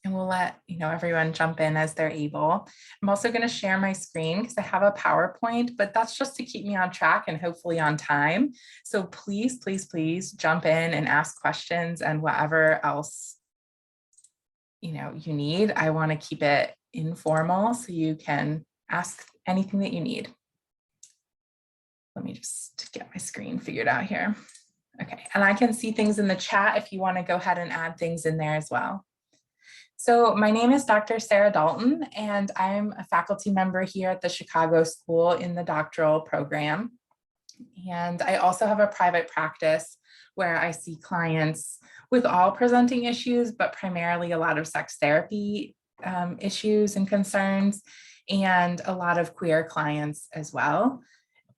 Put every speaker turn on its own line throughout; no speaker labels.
and we'll let everyone jump in as they're able. I'm also going to share my screen because I have a PowerPoint, but that's just to keep me on track and hopefully on time. So please, please, please jump in and ask questions and whatever else you need. I want to keep it informal so you can ask anything that you need. Let me just get my screen figured out here. Okay, and I can see things in the chat if you want to go ahead and add things in there as well. So my name is Dr. Sarah Dalton, and I'm a faculty member here at the Chicago School in the doctoral program. And I also have a private practice where I see clients with all presenting issues, but primarily a lot of sex therapy issues and concerns, and a lot of queer clients as well.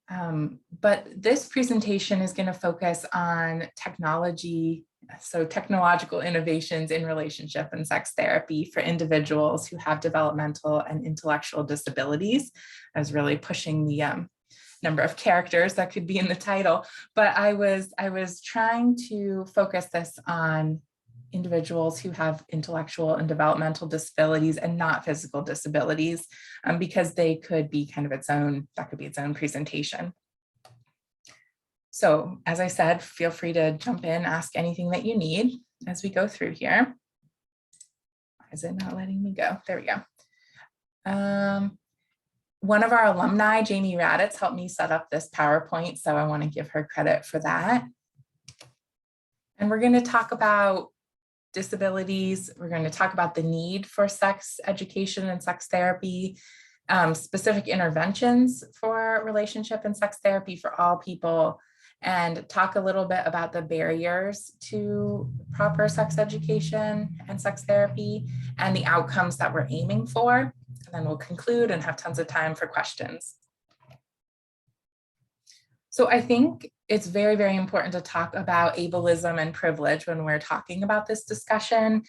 But this presentation is going to focus on technology, so technological innovations in relationship and sex therapy for individuals who have developmental and intellectual disabilities. I was really pushing the number of characters that could be in the title, but I was trying to focus this on individuals who have intellectual and developmental disabilities and not physical disabilities, because they could be kind of its own presentation. So as I said, feel free to jump in, ask anything that you need as we go through here. Why is it not letting me go? There we go. One of our alumni, Jamie Raditz, helped me set up this PowerPoint, so I want to give her credit for that. And we're going to talk about disabilities. We're going to talk about the need for sex education and sex therapy, specific interventions for relationship and sex therapy for all people, and talk a little bit about the barriers to proper sex education and sex therapy and the outcomes that we're aiming for. And then we'll conclude and have tons of time for questions. So I think it's very, very important to talk about ableism and privilege when we're talking about this discussion.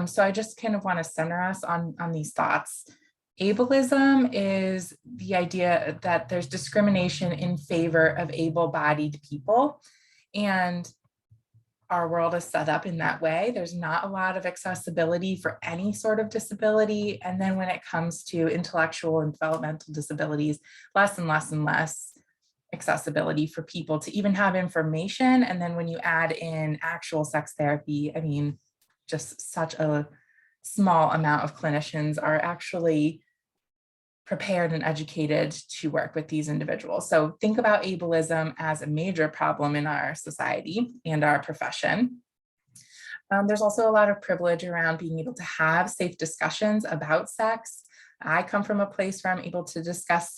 So I just kind of want to center us on these thoughts. Ableism is the idea that there's discrimination in favor of able-bodied people, and our world is set up in that way. There's not a lot of accessibility for any sort of disability. And then when it comes to intellectual and developmental disabilities, less and less and less accessibility for people to even have information. And then when you add in actual sex therapy, I mean, just such a small amount of clinicians are actually prepared and educated to work with these individuals. So think about ableism as a major problem in our society and our profession. There's also a lot of privilege around being able to have safe discussions about sex. I come from a place where I'm able to discuss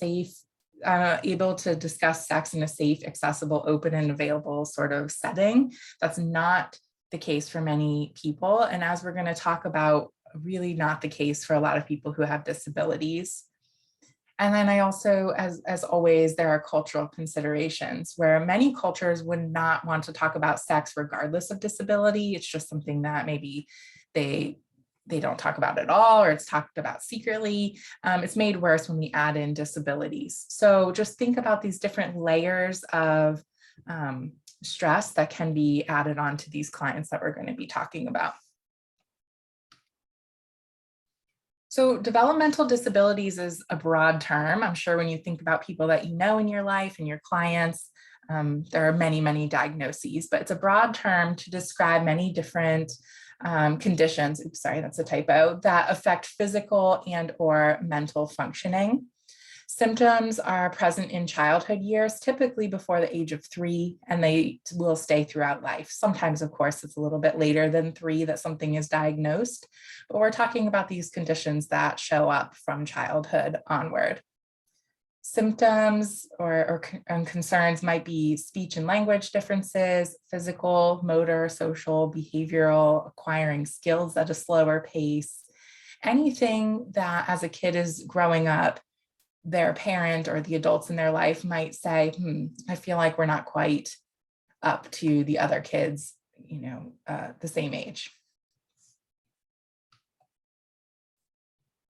sex in a safe, accessible, open, and available sort of setting. That's not the case for many people. And as we're going to talk about, really not the case for a lot of people who have disabilities. And then I also, as always, there are cultural considerations where many cultures would not want to talk about sex regardless of disability. It's just something that maybe they don't talk about at all, or it's talked about secretly. It's made worse when we add in disabilities. So just think about these different layers of stress that can be added on to these clients that we're going to be talking about. So developmental disabilities is a broad term. I'm sure when you think about people that you know in your life and your clients, there are many, many diagnoses, but it's a broad term to describe many different conditions, oops, sorry, that's a typo, that affect physical and or mental functioning. Symptoms are present in childhood years, typically before the age of 3, and they will stay throughout life. Sometimes, of course, it's a little bit later than 3 that something is diagnosed, but we're talking about these conditions that show up from childhood onward. Symptoms or concerns might be speech and language differences, physical, motor, social, behavioral, acquiring skills at a slower pace, anything that as a kid is growing up, their parent or the adults in their life might say, I feel like we're not quite up to the other kids, the same age.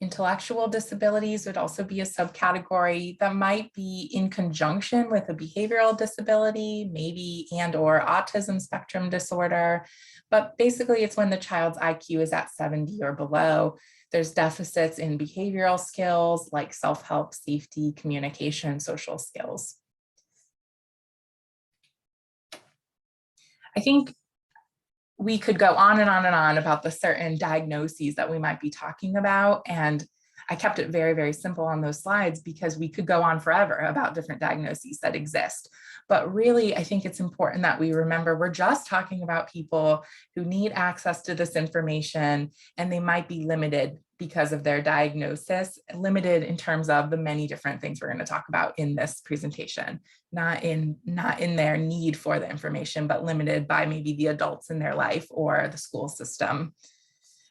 Intellectual disabilities would also be a subcategory that might be in conjunction with a behavioral disability, maybe and or autism spectrum disorder. But basically it's when the child's IQ is at 70 or below. There's deficits in behavioral skills like self-help, safety, communication, social skills. I think we could go on and on and on about the certain diagnoses that we might be talking about. And I kept it very, very simple on those slides because we could go on forever about different diagnoses that exist. But really, I think it's important that we remember we're just talking about people who need access to this information, and they might be limited because of their diagnosis, limited in terms of the many different things we're going to talk about in this presentation, not in their need for the information, but limited by maybe the adults in their life or the school system.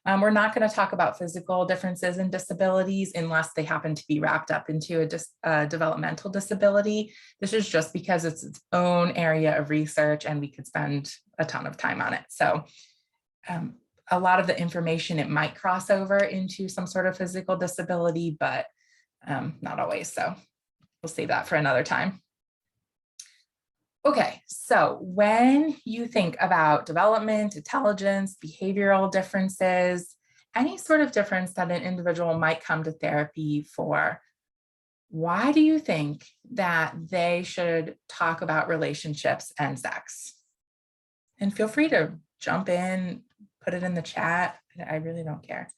We're not going to talk about physical differences in disabilities unless they happen to be wrapped up into a developmental disability. This is just because it's its own area of research and we could spend a ton of time on it. So a lot of the information, it might cross over into some sort of physical disability, but not always. So we'll save that for another time. Okay, so when you think about development, intelligence, behavioral differences, any sort of difference that an individual might come to therapy for, why do you think that they should talk about relationships and sex? And feel free to jump in, put it in the chat. I really don't care.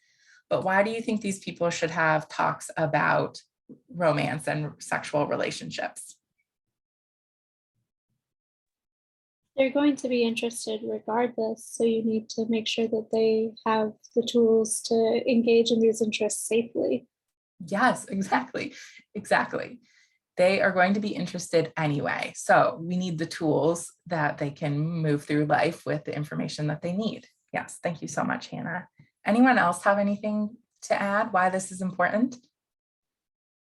But why do you think these people should have talks about romance and sexual relationships?
They're going to be interested regardless, so you need to make sure that they have the tools to engage in these interests safely.
Yes, exactly. Exactly. They are going to be interested anyway. So we need the tools that they can move through life with the information that they need. Yes, thank you so much, Hannah. Anyone else have anything to add why this is important?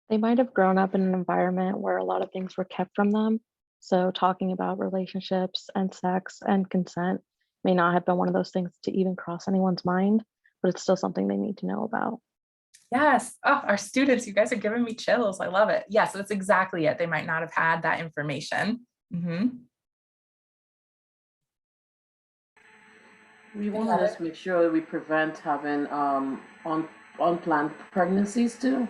They might have grown up in an environment where a lot of things were kept from them. So talking about relationships and sex and consent may not have been one of those things to even cross anyone's mind, but it's still something they need to know about.
Yes. Oh, our students, you guys are giving me chills. I love it. Yes, that's exactly it. They might not have had that information.
We want to just make sure that we prevent having unplanned pregnancies too.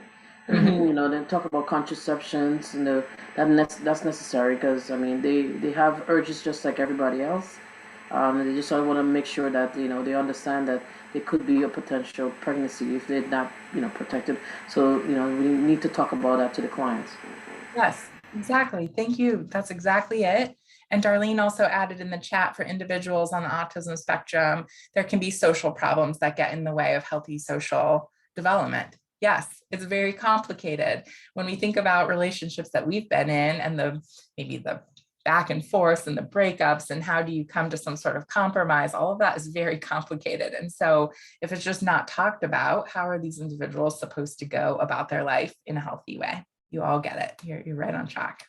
You know, then talk about contraceptions and that's necessary because I mean they have urges just like everybody else. They just want to make sure that they understand that there could be a potential pregnancy if they're not protected. So we need to talk about that to the clients.
Yes, exactly. Thank you. That's exactly it. And Darlene also added in the chat, for individuals on the autism spectrum, there can be social problems that get in the way of healthy social development. Yes, it's very complicated. When we think about relationships that we've been in and maybe the back and forth and the breakups and how do you come to some sort of compromise, all of that is very complicated. And so if it's just not talked about, how are these individuals supposed to go about their life in a healthy way? You all get it. You're right on track.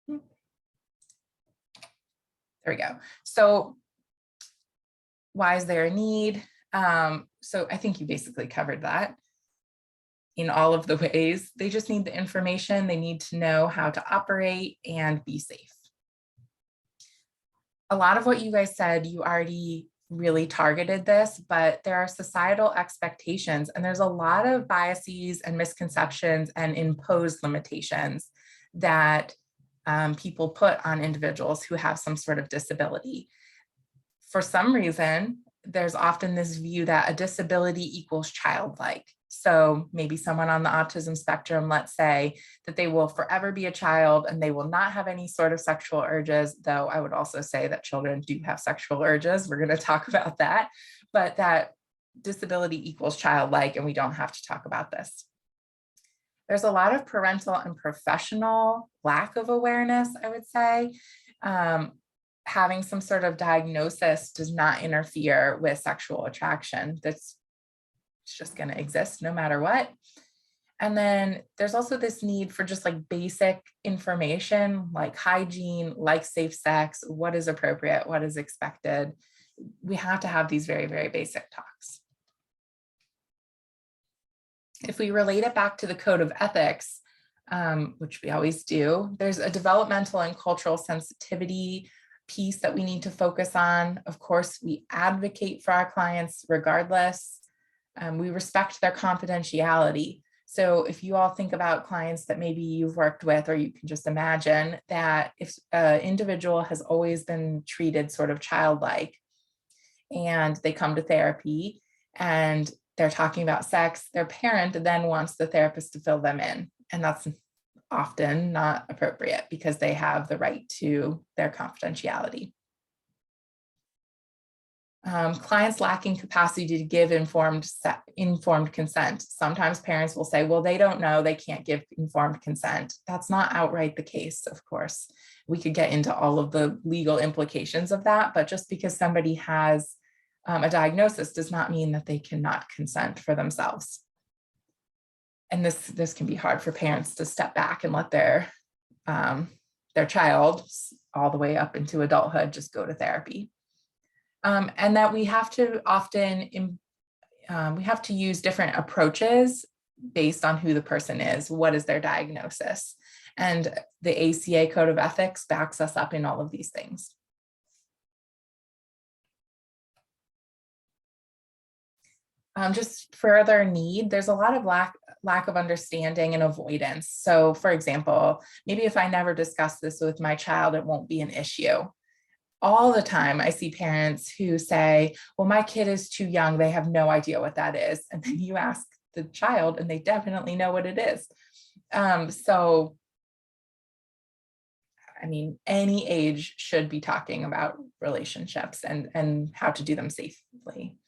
There we go. So why is there a need? So I think you basically covered that in all of the ways. They just need the information. They need to know how to operate and be safe. A lot of what you guys said, you already really targeted this, but there are societal expectations and there's a lot of biases and misconceptions and imposed limitations that people put on individuals who have some sort of disability. For some reason, there's often this view that a disability equals childlike. So maybe someone on the autism spectrum, let's say that they will forever be a child and they will not have any sort of sexual urges, though I would also say that children do have sexual urges. We're going to talk about that, but that disability equals childlike and we don't have to talk about this. There's a lot of parental and professional lack of awareness, I would say. Having some sort of diagnosis does not interfere with sexual attraction. That's just going to exist no matter what. And then there's also this need for just like basic information, like hygiene, like safe sex, what is appropriate, what is expected. We have to have these very, very basic talks. If we relate it back to the code of ethics, which we always do, there's a developmental and cultural sensitivity piece that we need to focus on. Of course, we advocate for our clients regardless. We respect their confidentiality. So if you all think about clients that maybe you've worked with, or you can just imagine that if an individual has always been treated sort of childlike and they come to therapy and they're talking about sex, their parent then wants the therapist to fill them in. And that's often not appropriate because they have the right to their confidentiality. Clients lacking capacity to give informed consent. Sometimes parents will say, well, they don't know, they can't give informed consent. That's not outright the case, of course. We could get into all of the legal implications of that, but just because somebody has a diagnosis does not mean that they cannot consent for themselves. And this can be hard for parents to step back and let their child all the way up into adulthood just go to therapy. And that we have to often, we have to use different approaches based on who the person is, what is their diagnosis. And the ACA Code of Ethics backs us up in all of these things. Just further need, there's a lot of lack of understanding and avoidance. So for example, maybe if I never discuss this with my child, it won't be an issue. All the time, I see parents who say, well, my kid is too young, they have no idea what that is. And then you ask the child and they definitely know what it is. So, I mean, any age should be talking about relationships and how to do them safely.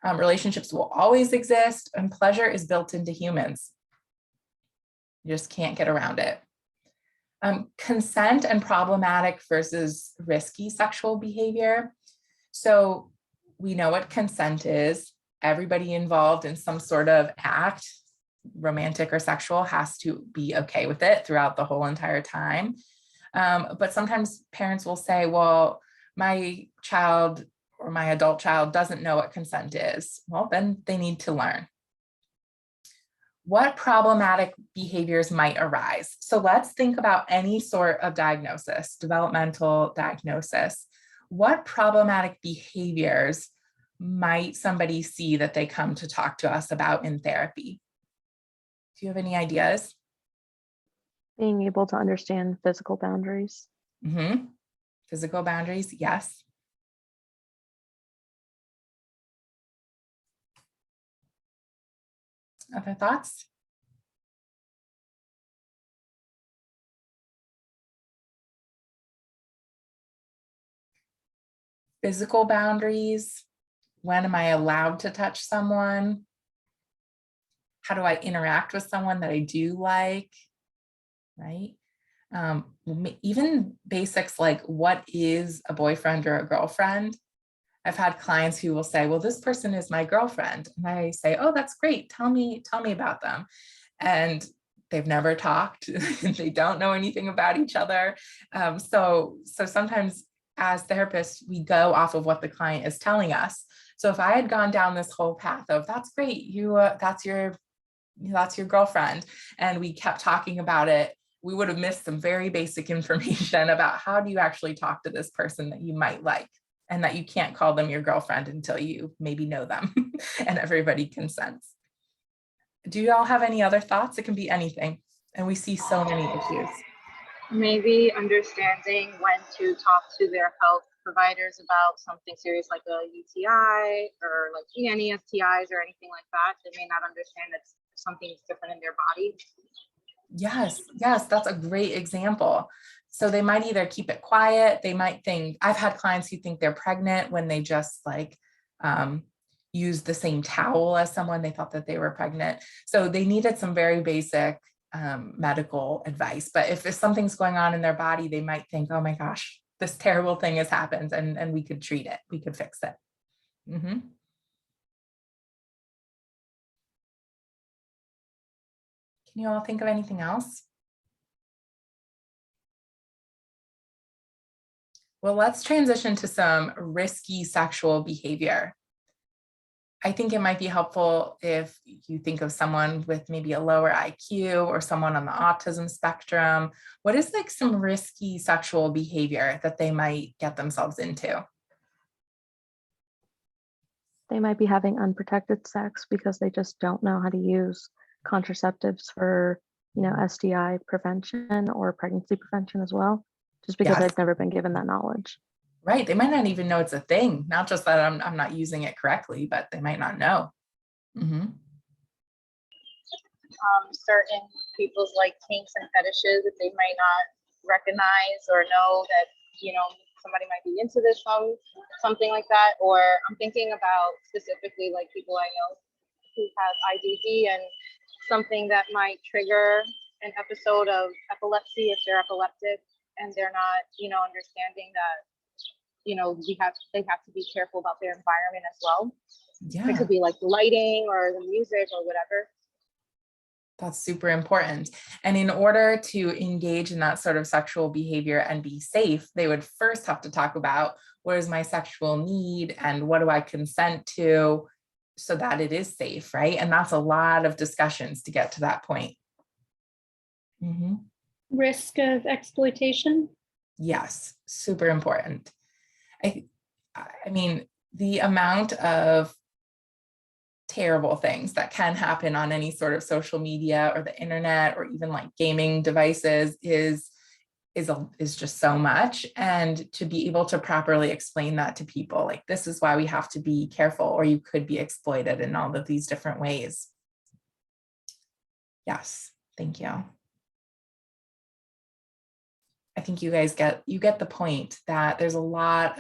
Relationships will always exist and pleasure is built into humans. You just can't get around it. Consent and problematic versus risky sexual behavior. So we know what consent is. Everybody involved in some sort of act, romantic or sexual, has to be okay with it throughout the whole entire time. But sometimes parents will say, well, my child or my adult child doesn't know what consent is. Well, then they need to learn. What problematic behaviors might arise? So let's think about any sort of diagnosis, developmental diagnosis. What problematic behaviors might somebody see that they come to talk to us about in therapy? Do you have any ideas?
Being able to understand physical boundaries.
Mm-hmm. Physical boundaries, yes. Other thoughts? Physical boundaries. When am I allowed to touch someone? How do I interact with someone that I do like? Right? Even basics like what is a boyfriend or a girlfriend? I've had clients who will say, well, this person is my girlfriend. And I say, oh, that's great. Tell me about them. And they've never talked. They don't know anything about each other. So sometimes as therapists, we go off of what the client is telling us. So if I had gone down this whole path of, that's great, that's your girlfriend, and we kept talking about it, we would have missed some very basic information about how do you actually talk to this person that you might like, and that you can't call them your girlfriend until you maybe know them and everybody consents. Do you all have any other thoughts? It can be anything. And we see so many issues.
Maybe understanding when to talk to their health providers about something serious like a UTI or like any STIs or anything like that. They may not understand that something's different in their body.
Yes, that's a great example. So they might either keep it quiet, they might think, I've had clients who think they're pregnant when they just like use the same towel as someone, they thought that they were pregnant. So they needed some very basic medical advice. But if something's going on in their body, they might think, oh my gosh, this terrible thing has happened, and we could treat it, we could fix it. Mm-hmm. Can you all think of anything else? Well, let's transition to some risky sexual behavior. I think it might be helpful if you think of someone with maybe a lower IQ or someone on the autism spectrum. What is like some risky sexual behavior that they might get themselves into?
They might be having unprotected sex because they just don't know how to use contraceptives for, STI prevention or pregnancy prevention as well, just because
Yes,
they've never been given that knowledge.
right. They might not even know it's a thing. Not just that I'm not using it correctly, but they might not know. Mhm.
Certain people's like kinks and fetishes that they might not recognize or know that, somebody might be into this, something like that. Or I'm thinking about specifically like people I know who have IDD, and something that might trigger an episode of epilepsy if they're epileptic and they're not, understanding that, they have to be careful about their environment as well. It
Yeah.
could be like the lighting or the music or whatever.
That's super important. And in order to engage in that sort of sexual behavior and be safe, they would first have to talk about what is my sexual need and what do I consent to so that it is safe, right? And that's a lot of discussions to get to that point. Mhm.
Risk of exploitation.
Yes, super important. I mean, the amount of terrible things that can happen on any sort of social media or the internet or even like gaming devices is just so much. And to be able to properly explain that to people, like this is why we have to be careful, or you could be exploited in all of these different ways. Yes, thank you. I think you guys get the point that there's a lot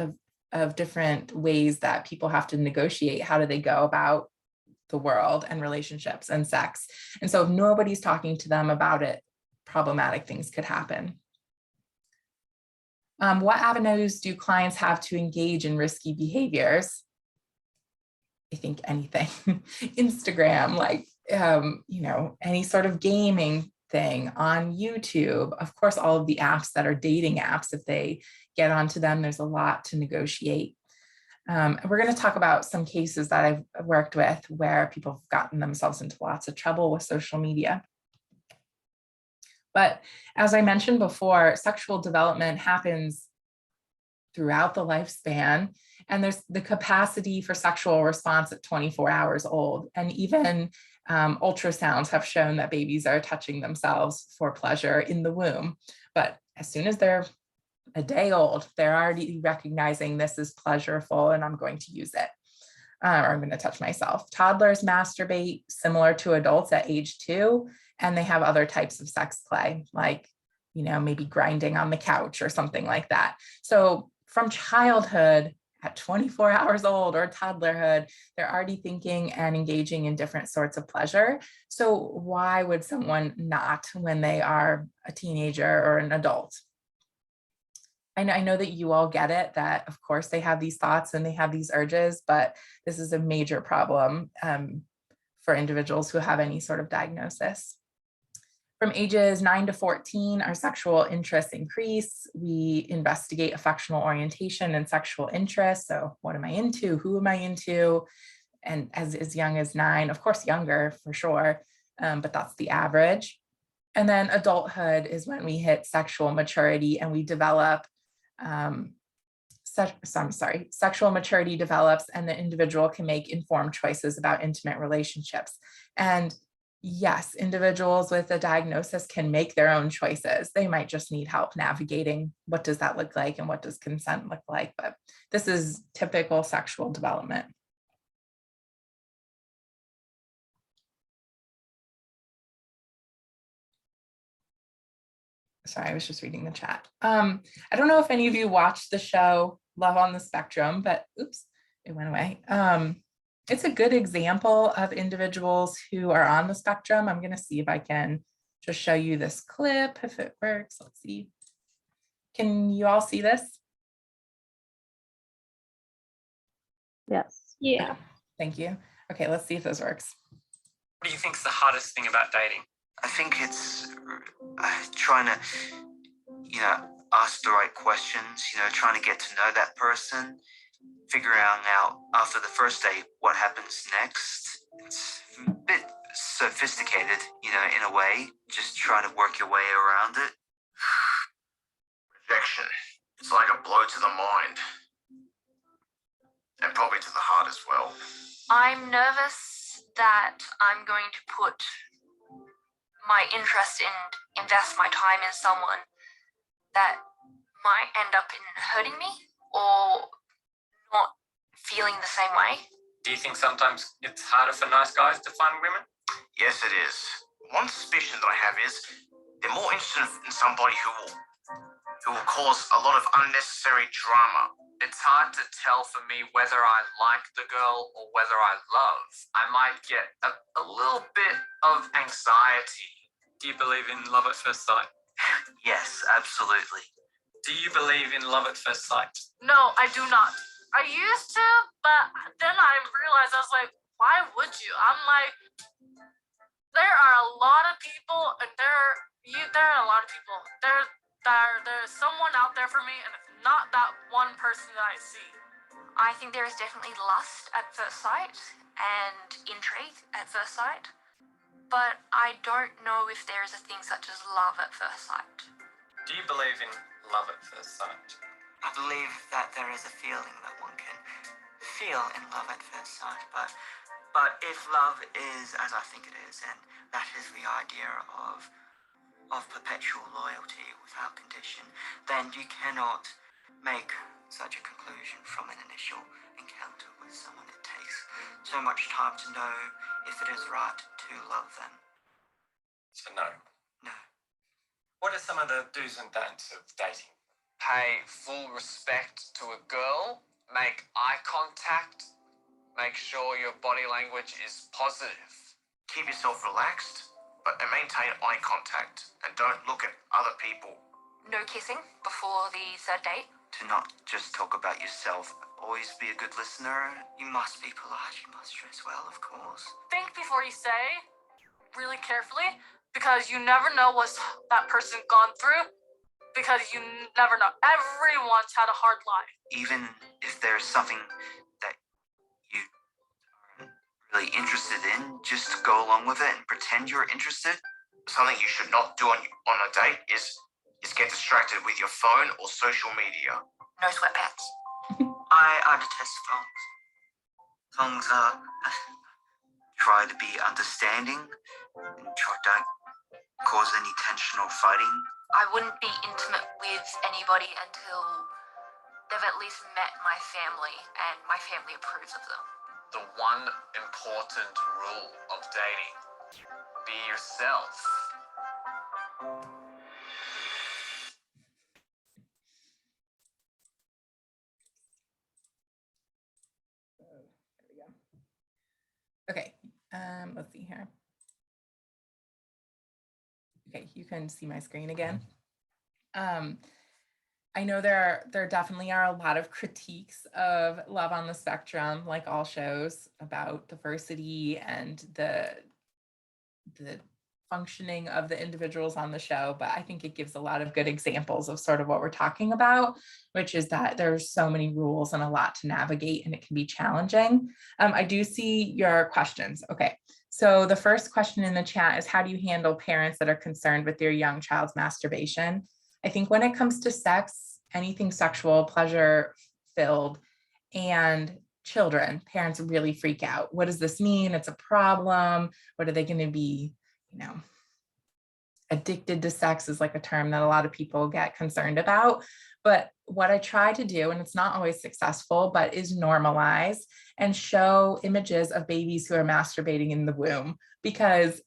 of different ways that people have to negotiate. How do they go about the world and relationships and sex? And so if nobody's talking to them about it, problematic things could happen. What avenues do clients have to engage in risky behaviors? I think anything. Instagram, like, any sort of gaming thing on YouTube. Of course, all of the apps that are dating apps, if they get onto them, there's a lot to negotiate. We're going to talk about some cases that I've worked with where people have gotten themselves into lots of trouble with social media. But as I mentioned before, sexual development happens throughout the lifespan, and there's the capacity for sexual response at 24 hours old. And even ultrasounds have shown that babies are touching themselves for pleasure in the womb. But as soon as they're a day old, they're already recognizing this is pleasurable and I'm going to use it, or I'm going to touch myself. Toddlers masturbate similar to adults at age 2, and they have other types of sex play, like, maybe grinding on the couch or something like that. So from childhood at 24 hours old or toddlerhood, they're already thinking and engaging in different sorts of pleasure. So why would someone not when they are a teenager or an adult? I know that you all get it, that of course they have these thoughts and they have these urges, but this is a major problem for individuals who have any sort of diagnosis. From ages 9 to 14, our sexual interests increase. We investigate affectional orientation and sexual interest. So what am I into? Who am I into? And as young as 9, of course, younger for sure, but that's the average. And then adulthood is when we hit sexual maturity and we develop, sexual maturity develops and the individual can make informed choices about intimate relationships. And yes, individuals with a diagnosis can make their own choices. They might just need help navigating what does that look like and what does consent look like. But this is typical sexual development. Sorry, I was just reading the chat. I don't know if any of you watched the show Love on the Spectrum, but oops, it went away. It's a good example of individuals who are on the spectrum. I'm going to see if I can just show you this clip, if it works. Let's see. Can you all see this?
Yes.
Yeah.
Thank you. Okay, let's see if this works.
What do you think is the hardest thing about dating?
I think it's trying to, ask the right questions, trying to get to know that person, figuring out after the first date what happens next. It's a bit sophisticated, in a way, just trying to work your way around it.
Rejection. It's like a blow to the mind. And probably to the heart as well.
I'm nervous that I'm going to put my interest and invest my time in someone that might end up in hurting me or not feeling the same way.
Do you think sometimes it's harder for nice guys to find women?
Yes, it is. One suspicion that I have is they're more interested in somebody who will cause a lot of unnecessary drama.
It's hard to tell for me whether I like the girl or whether I love. I might get a little bit of anxiety. Do you believe in love at first sight?
Yes, absolutely.
Do you believe in love at first sight?
No, I do not. I used to, but then I realized, I was like, why would you? I'm like, there are a lot of people, and there are a lot of people. There's someone out there for me, and it's not that one person that I see. I think there is definitely lust at first sight and intrigue at first sight, but I don't know if there is a thing such as love at first sight.
Do you believe in love at first sight?
I believe that there is a feeling that one can feel in love at first sight, but if love is as I think it is, and that is the idea of perpetual loyalty without condition, then you cannot make such a conclusion from an initial encounter with someone. It takes so much time to know if it is right to love them.
So no.
No.
What are some of the do's and don'ts of dating?
Pay full respect to a girl, make eye contact, make sure your body language is positive.
Keep yourself relaxed, but maintain eye contact and don't look at other people.
No kissing before the third date.
To not just talk about yourself, always be a good listener. You must be polite, you must dress well, of course.
Think before you say, really carefully, because you never know what that person's gone through, because you never know. Everyone's had a hard life.
Even if there's something that you aren't really interested in, just go along with it and pretend you're interested.
Something you should not do on a date is get distracted with your phone or social media.
No sweatpants.
I detest phones. Phones try to be understanding and don't cause any tension or fighting.
I wouldn't be intimate with anybody until they've at least met my family and my family approves of them.
The one important rule of dating: be yourself.
Okay, let's see here. Okay, you can see my screen again. I know there definitely are a lot of critiques of Love on the Spectrum, like all shows, about diversity and the functioning of the individuals on the show, but I think it gives a lot of good examples of sort of what we're talking about, which is that there's so many rules and a lot to navigate, and it can be challenging. I do see your questions. Okay, so the first question in the chat is, how do you handle parents that are concerned with their young child's masturbation? I think when it comes to sex, anything sexual, pleasure filled, and children, parents really freak out. What does this mean? It's a problem. What are they going to be? Addicted to sex is like a term that a lot of people get concerned about. But what I try to do, and it's not always successful, but is normalize and show images of babies who are masturbating in the womb, because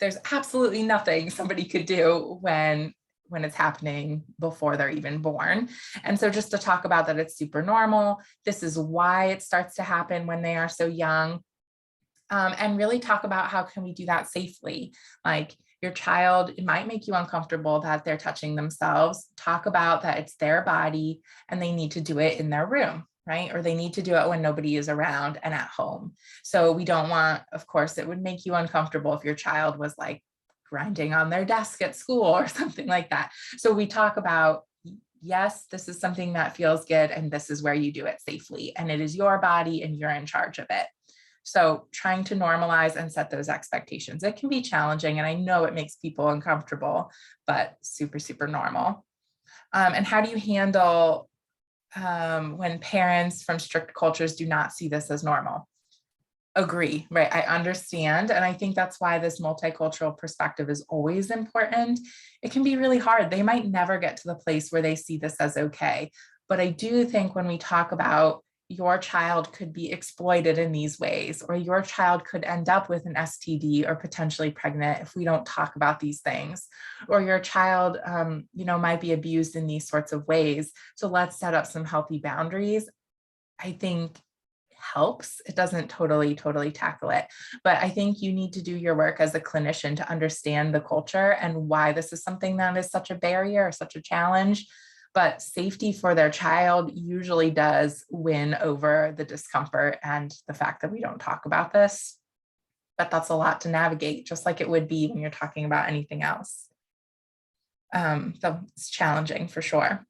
there's absolutely nothing somebody could do when it's happening before they're even born. And so just to talk about that, it's super normal. This is why it starts to happen when they are so young. And really talk about how can we do that safely. Like your child, it might make you uncomfortable that they're touching themselves. Talk about that it's their body and they need to do it in their room, right? Or they need to do it when nobody is around and at home. So we don't want, of course, it would make you uncomfortable if your child was like grinding on their desk at school or something like that. So we talk about yes, this is something that feels good and this is where you do it safely. And it is your body and you're in charge of it. So trying to normalize and set those expectations. It can be challenging, and I know it makes people uncomfortable, but super, super normal. And how do you handle when parents from strict cultures do not see this as normal? Agree, right? I understand. And I think that's why this multicultural perspective is always important. It can be really hard. They might never get to the place where they see this as okay. But I do think when we talk about your child could be exploited in these ways, or your child could end up with an STD or potentially pregnant if we don't talk about these things, or your child, might be abused in these sorts of ways. So let's set up some healthy boundaries. I think helps. It doesn't totally tackle it, but I think you need to do your work as a clinician to understand the culture and why this is something that is such a barrier or such a challenge. But safety for their child usually does win over the discomfort and the fact that we don't talk about this. But that's a lot to navigate, just like it would be when you're talking about anything else. So it's challenging for sure.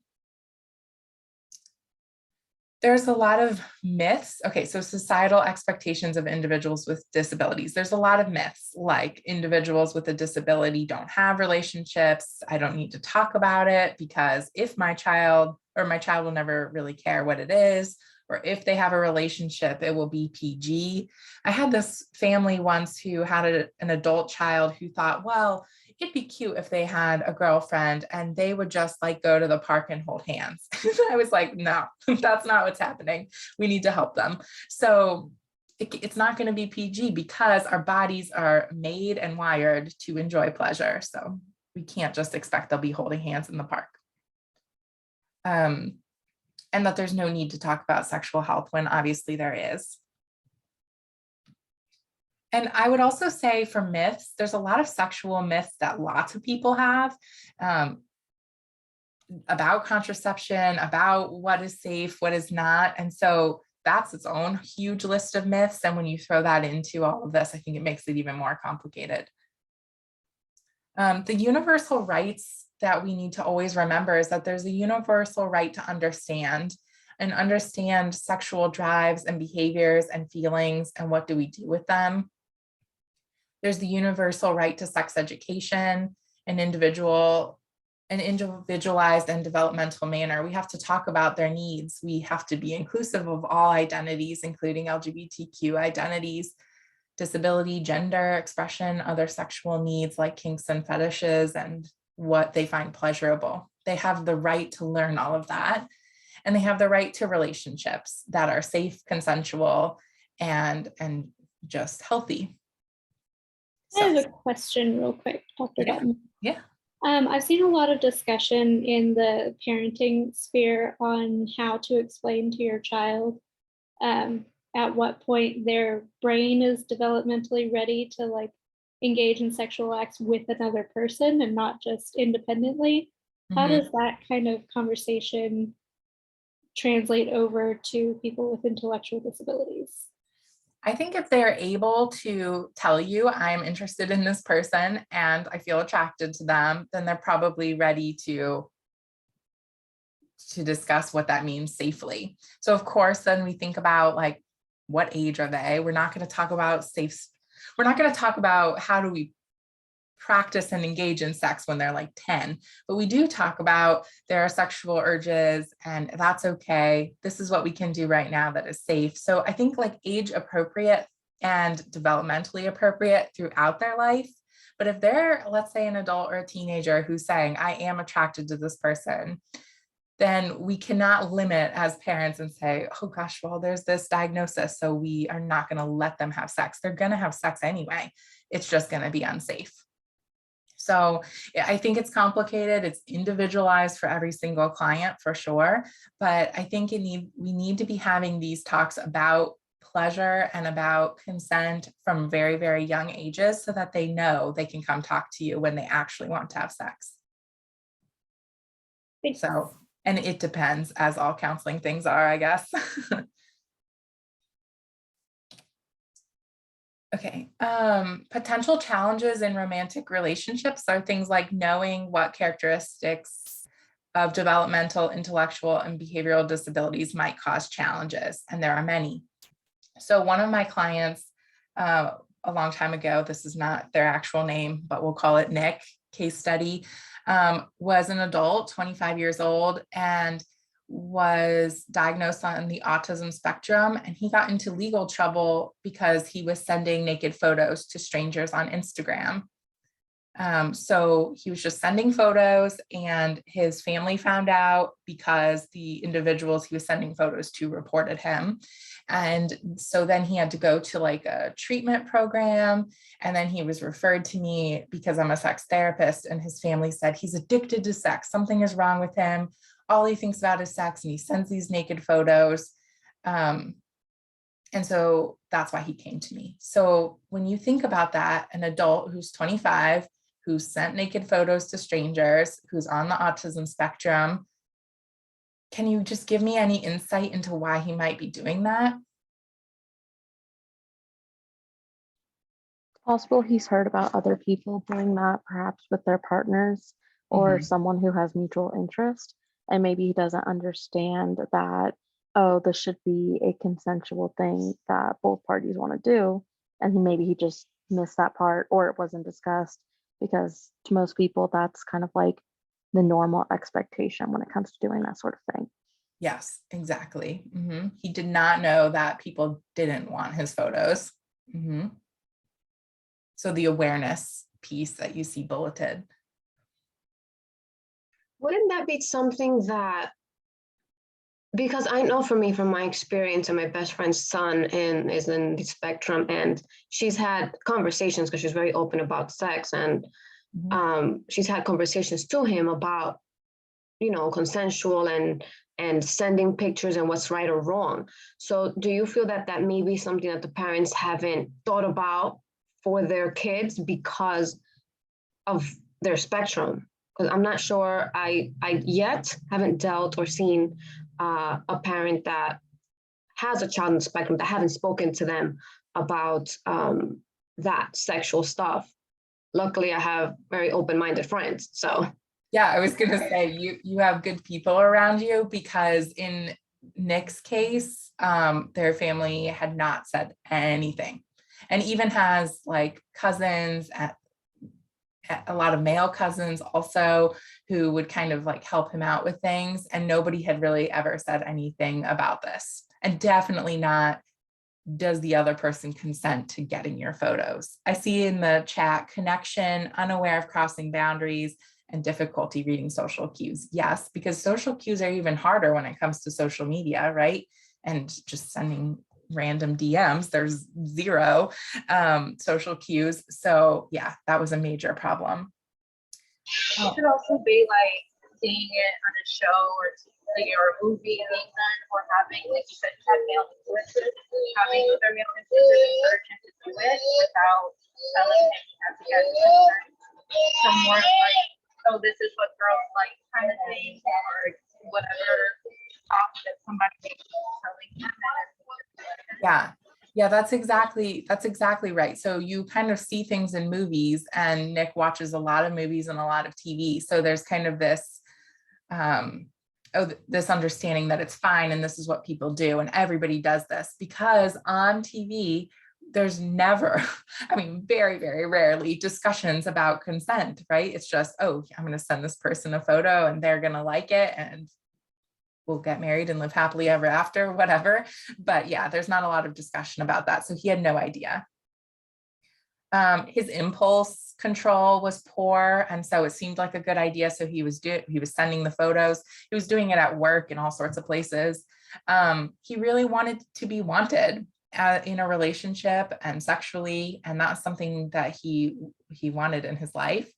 There's a lot of myths. Okay, so societal expectations of individuals with disabilities. There's a lot of myths, like individuals with a disability don't have relationships. I don't need to talk about it because if my child will never really care what it is, or if they have a relationship, it will be PG. I had this family once who had an adult child who thought, well, it'd be cute if they had a girlfriend and they would just like go to the park and hold hands. I was like, no, that's not what's happening. We need to help them. So it's not going to be PG because our bodies are made and wired to enjoy pleasure. So we can't just expect they'll be holding hands in the park. And that there's no need to talk about sexual health when obviously there is. And I would also say for myths, there's a lot of sexual myths that lots of people have about contraception, about what is safe, what is not. And so that's its own huge list of myths. And when you throw that into all of this, I think it makes it even more complicated. The universal rights that we need to always remember is that there's a universal right to understand sexual drives and behaviors and feelings and what do we do with them. There's the universal right to sex education, an individualized and developmental manner. We have to talk about their needs. We have to be inclusive of all identities, including LGBTQ identities, disability, gender expression, other sexual needs like kinks and fetishes, and what they find pleasurable. They have the right to learn all of that. And they have the right to relationships that are safe, consensual, and just healthy.
I have a question real quick, Dr. Dutton.
Yeah.
I've seen a lot of discussion in the parenting sphere on how to explain to your child at what point their brain is developmentally ready to like engage in sexual acts with another person and not just independently. How does that kind of conversation translate over to people with intellectual disabilities?
I think if they're able to tell you, I'm interested in this person and I feel attracted to them, then they're probably ready to discuss what that means safely. So of course, then we think about like, what age are they? We're not going to talk about we're not going to talk about how do we practice and engage in sex when they're like 10, but we do talk about their sexual urges and that's okay. This is what we can do right now that is safe. So I think like age appropriate and developmentally appropriate throughout their life. But if they're, let's say, an adult or a teenager who's saying, I am attracted to this person, then we cannot limit as parents and say, oh gosh, well, there's this diagnosis, so we are not going to let them have sex. They're going to have sex anyway. It's just going to be unsafe. So I think it's complicated. It's individualized for every single client for sure. But I think we need to be having these talks about pleasure and about consent from very, very young ages so that they know they can come talk to you when they actually want to have sex. So, and it depends, as all counseling things are, I guess. Okay, potential challenges in romantic relationships are things like knowing what characteristics of developmental, intellectual, and behavioral disabilities might cause challenges, and there are many. So one of my clients a long time ago, this is not their actual name, but we'll call it Nick, case study, was an adult, 25 years old, and was diagnosed on the autism spectrum. And he got into legal trouble because he was sending naked photos to strangers on Instagram. So he was just sending photos, and his family found out because the individuals he was sending photos to reported him. And so then he had to go to like a treatment program. And then he was referred to me because I'm a sex therapist, and his family said he's addicted to sex. Something is wrong with him. All he thinks about is sex, and he sends these naked photos. And so that's why he came to me. So when you think about that, an adult who's 25, who sent naked photos to strangers, who's on the autism spectrum, can you just give me any insight into why he might be doing that?
It's possible he's heard about other people doing that, perhaps with their partners or someone who has mutual interest. And maybe he doesn't understand that, oh, this should be a consensual thing that both parties want to do. And maybe he just missed that part, or it wasn't discussed, because to most people, that's kind of like the normal expectation when it comes to doing that sort of thing.
Yes, exactly. He did not know that people didn't want his photos. So the awareness piece that you see bulleted.
Wouldn't that be something that, because I know for me, from my experience, and my best friend's son is in the spectrum, and she's had conversations because she's very open about sex, and she's had conversations to him about, consensual and sending pictures and what's right or wrong. So do you feel that that may be something that the parents haven't thought about for their kids because of their spectrum? Because I'm not sure, I yet haven't dealt or seen a parent that has a child on the spectrum that haven't spoken to them about that sexual stuff. Luckily, I have very open-minded friends, so.
Yeah, I was gonna say, you have good people around you, because in Nick's case, their family had not said anything, and even has like cousins, a lot of male cousins also, who would kind of like help him out with things, and nobody had really ever said anything about this. And definitely not, does the other person consent to getting your photos? I see in the chat, connection, unaware of crossing boundaries, and difficulty reading social cues. Yes, because social cues are even harder when it comes to social media, right? And just sending random DMs, there's zero social cues. So yeah, that was a major problem.
It could also be like seeing it on a show or a movie being done, or having, like you said, have male influencers, having other male influencers encourage him to do it without telling him he has to get consent. So more of like, oh, this is what girls like kind of thing, or whatever talk that somebody is telling him.
Yeah, that's exactly right. So you kind of see things in movies, and Nick watches a lot of movies and a lot of TV. So there's kind of this, this understanding that it's fine and this is what people do, and everybody does this, because on TV, there's never, I mean, very, very rarely discussions about consent, right? It's just, oh, I'm going to send this person a photo and they're going to like it, and we'll get married and live happily ever after, whatever. But yeah, there's not a lot of discussion about that. So he had no idea. His impulse control was poor, and so it seemed like a good idea. So he was sending the photos. He was doing it at work and all sorts of places. He really wanted to be wanted in a relationship and sexually, and that's something that he wanted in his life.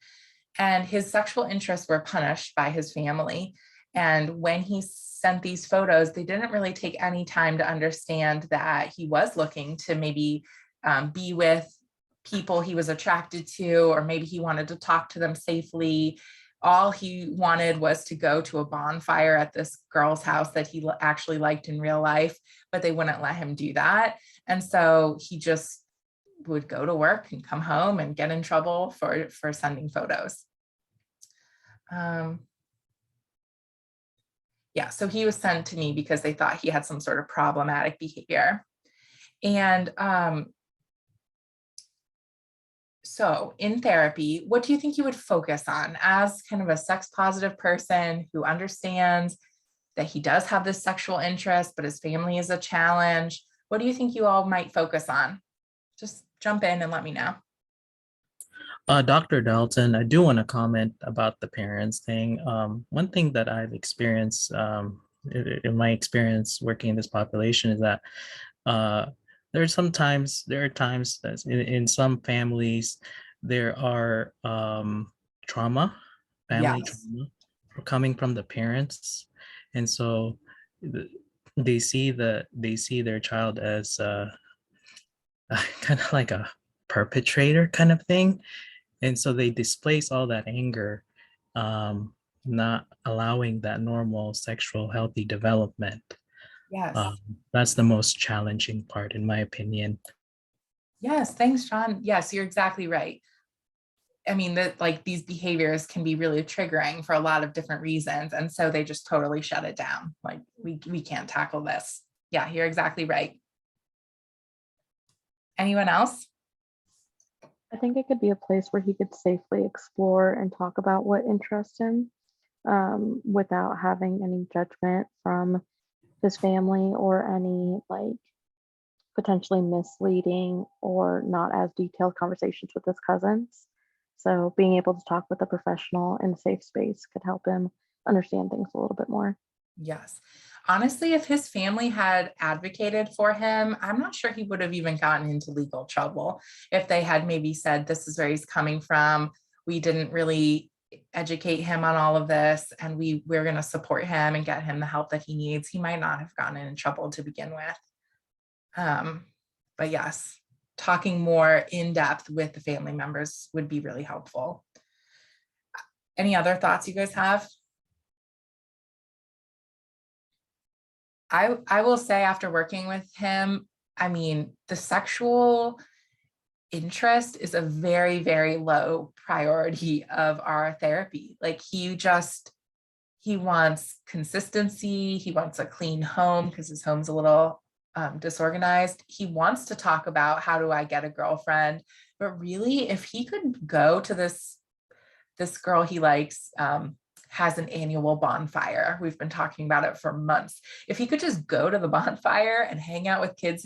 And his sexual interests were punished by his family. And when he sent these photos, they didn't really take any time to understand that he was looking to maybe be with people he was attracted to, or maybe he wanted to talk to them safely. All he wanted was to go to a bonfire at this girl's house that he actually liked in real life, but they wouldn't let him do that. And so he just would go to work and come home and get in trouble for sending photos. Yeah, so he was sent to me because they thought he had some sort of problematic behavior. And so in therapy, what do you think you would focus on as kind of a sex positive person who understands that he does have this sexual interest, but his family is a challenge? What do you think you all might focus on? Just jump in and let me know.
Dr. Dalton, I do want to comment about the parents thing. One thing that I've experienced in my experience working in this population is that uh, there are times that in some families there are family
Yes.
trauma coming from the parents, and so th- they see their child as kind of like a perpetrator kind of thing, and so they displace all that anger, um, not allowing that normal sexual healthy development.
Yes.
um, that's the most challenging part in my opinion.
Yes. Thanks, John. Yes, you're exactly right. I mean, that like these behaviors can be really triggering for a lot of different reasons. And so they just totally shut it down. Like we can't tackle this. Yeah, you're exactly right. Anyone else?
I think it could be a place where he could safely explore and talk about what interests him, without having any judgment from his family or any like potentially misleading or not as detailed conversations with his cousins. So being able to talk with a professional in a safe space could help him understand things a little bit more.
Yes. Honestly, if his family had advocated for him, I'm not sure he would have even gotten into legal trouble. If they had maybe said, this is where he's coming from, we didn't really educate him on all of this, and we're going to support him and get him the help that he needs, he might not have gotten in trouble to begin with. But yes, talking more in depth with the family members would be really helpful. Any other thoughts you guys have? I will say, after working with him, I mean, the sexual interest is a very, very low priority of our therapy. Like he wants consistency. He wants a clean home because his home's a little disorganized. He wants to talk about, how do I get a girlfriend? But really, if he could go to this girl he likes, has an annual bonfire. We've been talking about it for months. If he could just go to the bonfire and hang out with kids,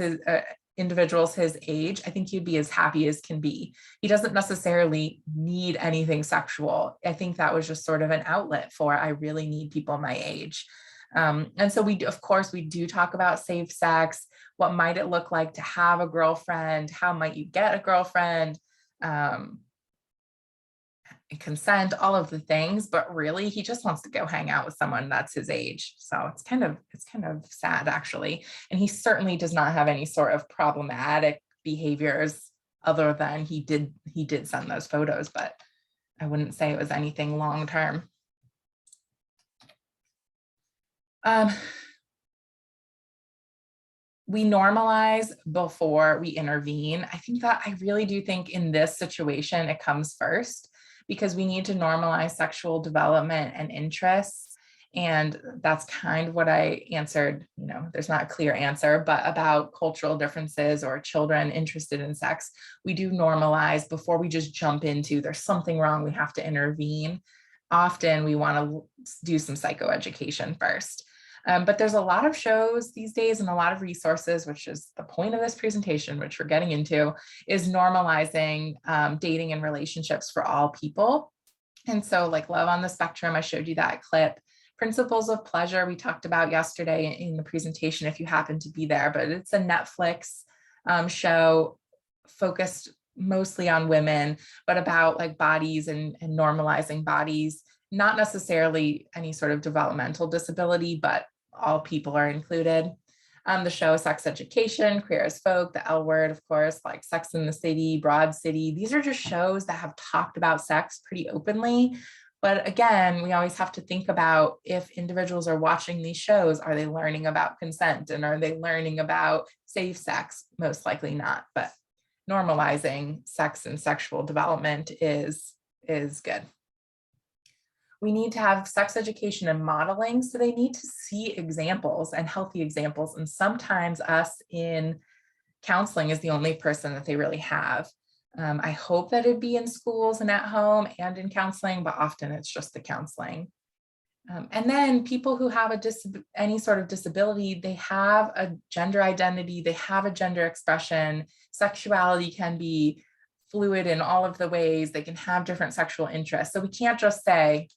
individuals his age, I think he'd be as happy as can be. He doesn't necessarily need anything sexual. I think that was just sort of an outlet for, I really need people my age. And so of course, we do talk about safe sex. What might it look like to have a girlfriend? How might you get a girlfriend? Consent, all of the things, but really he just wants to go hang out with someone that's his age. So it's kind of sad, actually. And he certainly does not have any sort of problematic behaviors, other than he did send those photos, but I wouldn't say it was anything long term. We normalize before we intervene. I really do think in this situation it comes first, because we need to normalize sexual development and interests. And that's kind of what I answered. There's not a clear answer, but about cultural differences or children interested in sex, we do normalize before we just jump into, there's something wrong, we have to intervene. Often we want to do some psychoeducation first. But there's a lot of shows these days and a lot of resources, which is the point of this presentation, which we're getting into, is normalizing dating and relationships for all people. And so like Love on the Spectrum, I showed you that clip. Principles of Pleasure, we talked about yesterday in the presentation, if you happen to be there, but it's a Netflix show focused mostly on women, but about like bodies and normalizing bodies, not necessarily any sort of developmental disability, but all people are included. The show Sex Education, Queer as Folk, The L Word, of course, like Sex in the City, Broad City. These are just shows that have talked about sex pretty openly. But again, we always have to think about, if individuals are watching these shows, are they learning about consent, and are they learning about safe sex? Most likely not, but normalizing sex and sexual development is good. We need to have sex education and modeling. So they need to see examples and healthy examples. And sometimes us in counseling is the only person that they really have. I hope that it'd be in schools and at home and in counseling, but often it's just the counseling. And then people who have any sort of disability, they have a gender identity, they have a gender expression. Sexuality can be fluid in all of the ways. They can have different sexual interests. So we can't just say,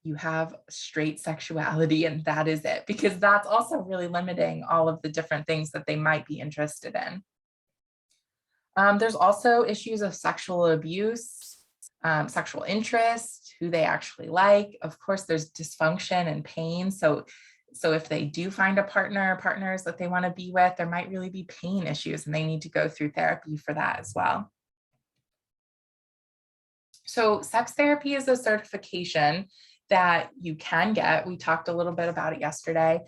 you have straight sexuality and that is it, because that's also really limiting all of the different things that they might be interested in. There's also issues of sexual abuse, sexual interest, who they actually like. Of course, there's dysfunction and pain. So if they do find a partners that they want to be with, there might really be pain issues and they need to go through therapy for that as well. So sex therapy is a certification that you can get. We talked a little bit about it yesterday.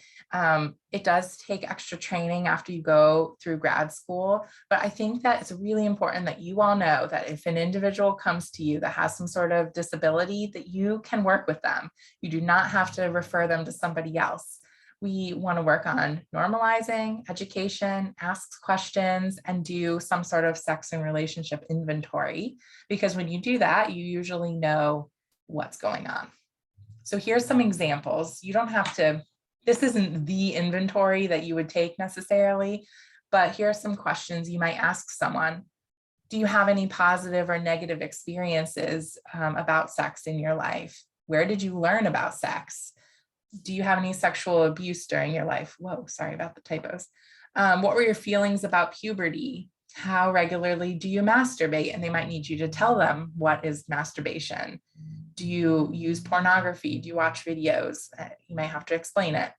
It does take extra training after you go through grad school, but I think that it's really important that you all know that if an individual comes to you that has some sort of disability, that you can work with them. You do not have to refer them to somebody else. We want to work on normalizing education, ask questions, and do some sort of sex and relationship inventory, because when you do that, you usually know what's going on. So here's some examples. You don't have to, this isn't the inventory that you would take necessarily, but here are some questions you might ask someone. Do you have any positive or negative experiences about sex in your life? Where did you learn about sex? Do you have any sexual abuse during your life? Whoa, sorry about the typos. What were your feelings about puberty? How regularly do you masturbate? And they might need you to tell them what is masturbation. Do you use pornography? Do you watch videos? You might have to explain it.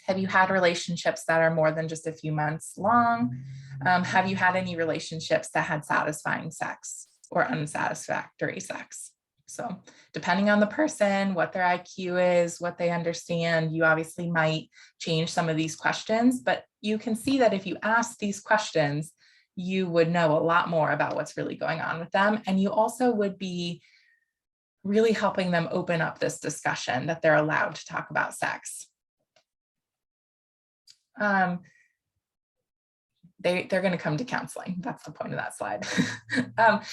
Have you had relationships that are more than just a few months long? Have you had any relationships that had satisfying sex or unsatisfactory sex? So depending on the person, what their IQ is, what they understand, you obviously might change some of these questions, but you can see that if you ask these questions, you would know a lot more about what's really going on with them. And you also would be really helping them open up this discussion that they're allowed to talk about sex. They're going to come to counseling. That's the point of that slide.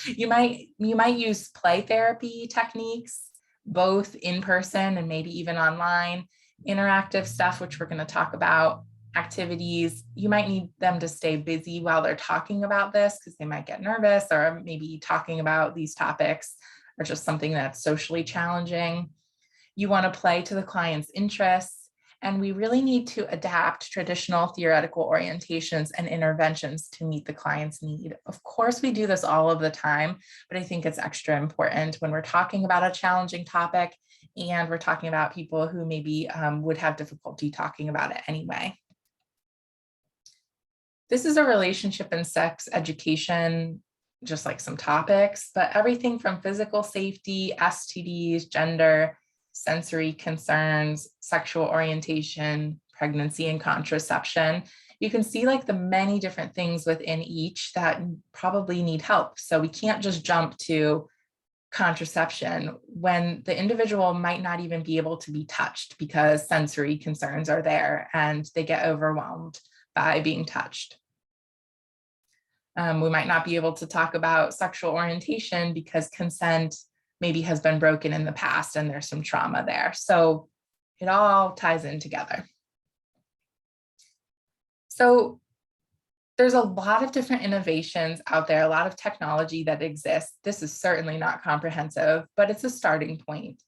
You might use play therapy techniques, both in person and maybe even online, interactive stuff, which we're going to talk about, activities. You might need them to stay busy while they're talking about this because they might get nervous, or maybe talking about these topics or just something that's socially challenging. You want to play to the client's interests. And we really need to adapt traditional theoretical orientations and interventions to meet the client's need. Of course, we do this all of the time, but I think it's extra important when we're talking about a challenging topic and we're talking about people who maybe would have difficulty talking about it anyway. This is a relationship and sex education, just like some topics, but everything from physical safety, STDs, gender, sensory concerns, sexual orientation, pregnancy and contraception. You can see like the many different things within each that probably need help. So we can't just jump to contraception when the individual might not even be able to be touched because sensory concerns are there and they get overwhelmed by being touched. We might not be able to talk about sexual orientation because consent maybe has been broken in the past and there's some trauma there. So it all ties in together. So there's a lot of different innovations out there, a lot of technology that exists. This is certainly not comprehensive, but it's a starting point.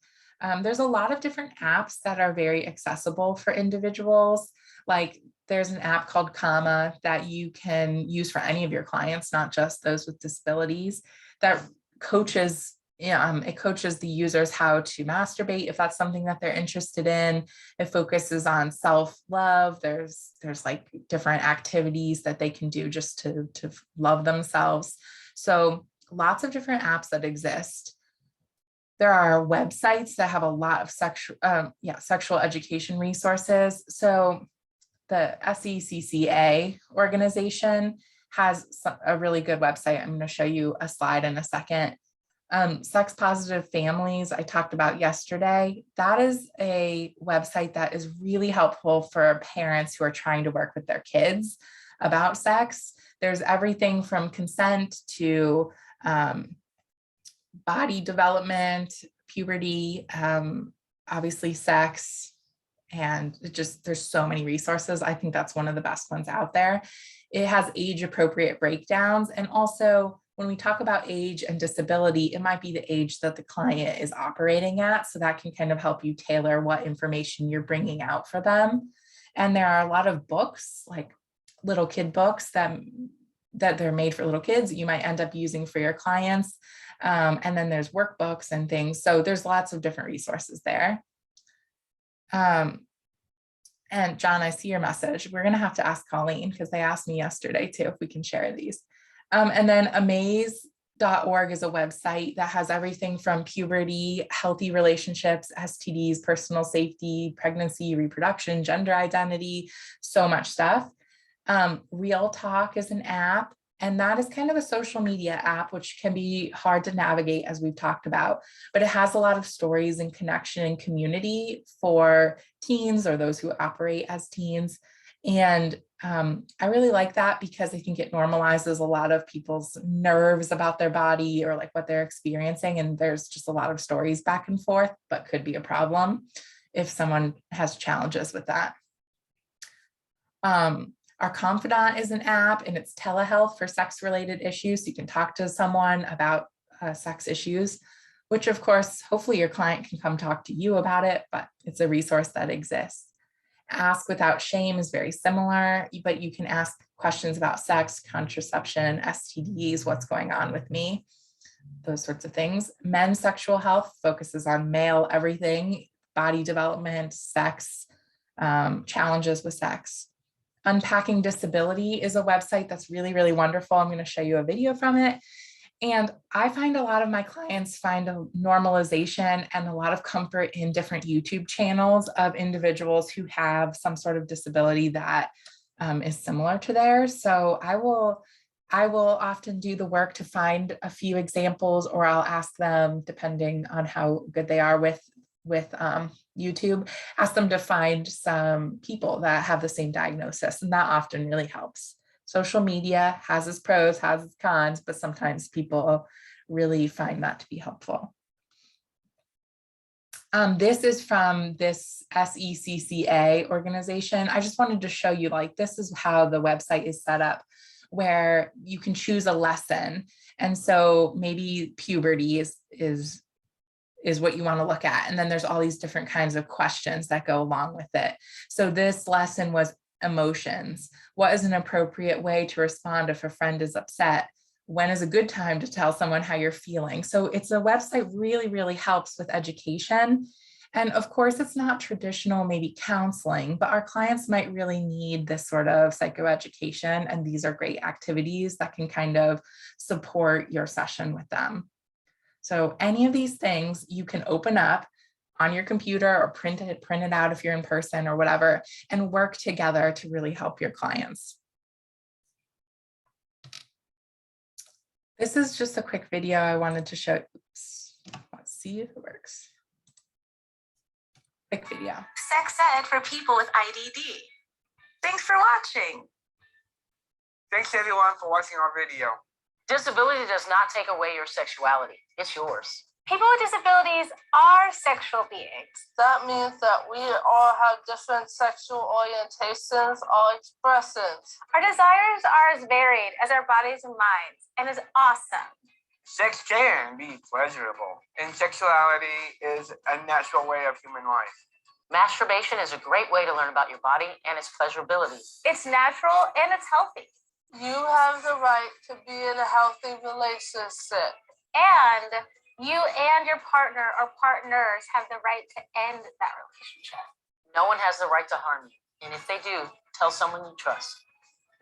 There's a lot of different apps that are very accessible for individuals. Like there's an app called Comma that you can use for any of your clients, not just those with disabilities, that coaches it coaches the users how to masturbate if that's something that they're interested in. It focuses on self-love. There's like different activities that they can do just to love themselves. So lots of different apps that exist. There are websites that have a lot of sexual education resources. So the SECCA organization has a really good website. I'm going to show you a slide in a second. Sex Positive Families, I talked about yesterday. That is a website that is really helpful for parents who are trying to work with their kids about sex. There's everything from consent to body development, puberty, obviously sex, and there's so many resources. I think that's one of the best ones out there. It has age appropriate breakdowns. And also when we talk about age and disability, it might be the age that the client is operating at. So that can kind of help you tailor what information you're bringing out for them. And there are a lot of books, like little kid books that they're made for little kids that you might end up using for your clients. And then there's workbooks and things. So there's lots of different resources there. And John, I see your message. We're going to have to ask Colleen because they asked me yesterday too, if we can share these. And then amaze.org is a website that has everything from puberty, healthy relationships, STDs, personal safety, pregnancy, reproduction, gender identity, so much stuff. Real Talk is an app, and that is kind of a social media app, which can be hard to navigate, as we've talked about, but it has a lot of stories and connection and community for teens or those who operate as teens. And I really like that because I think it normalizes a lot of people's nerves about their body or like what they're experiencing. And there's just a lot of stories back and forth, but could be a problem if someone has challenges with that. Our Confidant is an app, and it's telehealth for sex-related issues. So you can talk to someone about sex issues, which of course, hopefully your client can come talk to you about it, but it's a resource that exists. Ask Without Shame is very similar, but you can ask questions about sex, contraception, STDs, what's going on with me, those sorts of things. Men's Sexual Health focuses on male everything, body development, sex, challenges with sex. Unpacking Disability is a website that's really, really wonderful. I'm going to show you a video from it. And I find a lot of my clients find a normalization and a lot of comfort in different YouTube channels of individuals who have some sort of disability that is similar to theirs. So I will often do the work to find a few examples, or I'll ask them, depending on how good they are with YouTube, ask them to find some people that have the same diagnosis, and that often really helps. Social media has its pros, has its cons, but sometimes people really find that to be helpful. This is from this SECCA organization. I just wanted to show you, like, this is how the website is set up, where you can choose a lesson. And so maybe puberty is what you want to look at. And then there's all these different kinds of questions that go along with it. So this lesson was emotions. What is an appropriate way to respond if a friend is upset? When is a good time to tell someone how you're feeling? So it's a website really, really helps with education. And of course, it's not traditional, maybe counseling, but our clients might really need this sort of psychoeducation. And these are great activities that can kind of support your session with them. So any of these things you can open up on your computer or print it out if you're in person or whatever, and work together to really help your clients. This is just a quick video I wanted to show. Oops. Let's see if it works. Quick video.
Sex ed for people with IDD. Thanks for watching.
Thanks everyone for watching our video.
Disability does not take away your sexuality. It's yours.
People with disabilities are sexual beings.
That means that we all have different sexual orientations or expressions.
Our desires are as varied as our bodies and minds, and is awesome.
Sex can be pleasurable, and sexuality is a natural way of human life.
Masturbation is a great way to learn about your body and its pleasurability.
It's natural and it's healthy.
You have the right to be in a healthy relationship.
And you and your partner or partners have the right to end that relationship.
No one has the right to harm you. And if they do, tell someone you trust.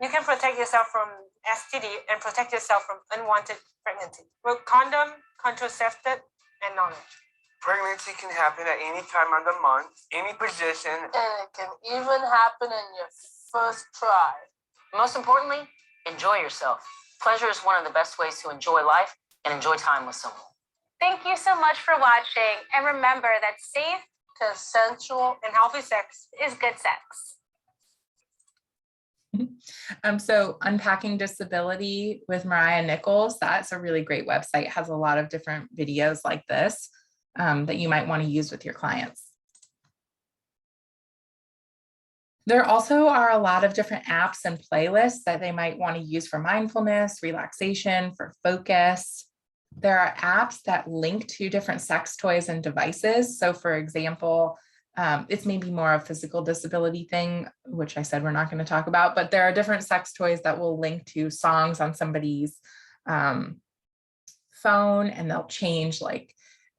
You can protect yourself from STD and protect yourself from unwanted pregnancy with condom, contraceptive, and knowledge.
Pregnancy can happen at any time of the month, any position.
And it can even happen in your first try.
Most importantly, enjoy yourself. Pleasure is one of the best ways to enjoy life and enjoy time with someone.
Thank you so much for watching. And remember that safe,
consensual, and healthy sex
is good sex.
So Unpacking Disability with Mariah Nichols, that's a really great website. It has a lot of different videos like this that you might want to use with your clients. There also are a lot of different apps and playlists that they might want to use for mindfulness, relaxation, for focus. There are apps that link to different sex toys and devices. So for example, it's maybe more a physical disability thing, which I said we're not going to talk about, but there are different sex toys that will link to songs on somebody's phone, and they'll change like